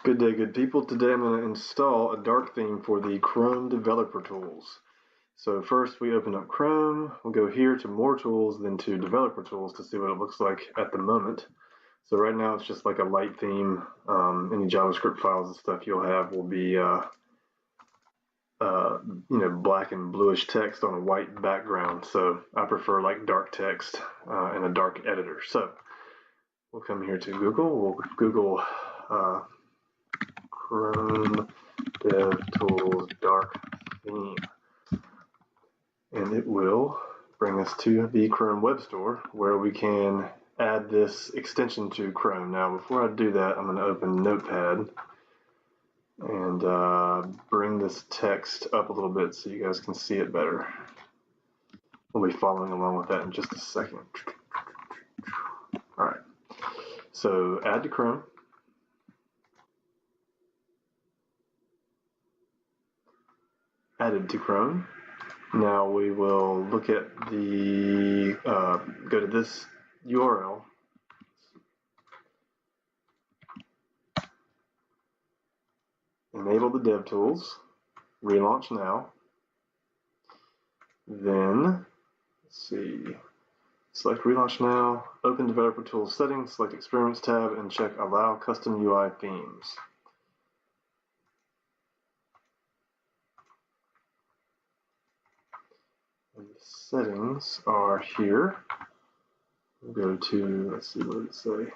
Good day, good people. Today I'm going to install a dark theme for the Chrome Developer Tools. So first we open up Chrome, we'll go here to More Tools, then to Developer Tools to see what it looks like at the moment. So right now it's just like a light theme. Any JavaScript files and stuff you'll have will be black and bluish text on a white background. So I prefer like dark text and a dark editor. So we'll come here to Google. We'll Google Chrome DevTools dark theme, and it will bring us to the Chrome Web Store where we can add this extension to Chrome. Now before I do that, I'm going to open Notepad and bring this text up a little bit so you guys can see it better. We'll be following along with that in just a second. Alright, so add to Chrome. Added to Chrome. Now we will look at the, go to this URL, enable the DevTools, relaunch now, then, let's see, select relaunch now, open Developer Tools settings, select Experiments tab, and check Allow Custom UI Themes. And the settings are here. We'll go to, let's see, what does it say?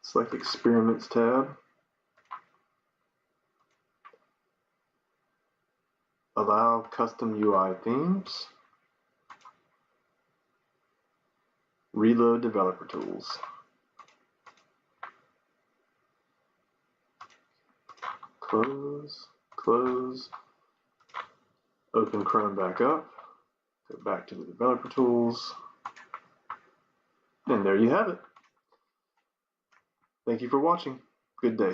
Select Experiments tab. Allow custom UI themes. Reload developer tools. Close, close. Open Chrome back up. Go back to the developer tools. And there you have it. Thank you for watching. Good day.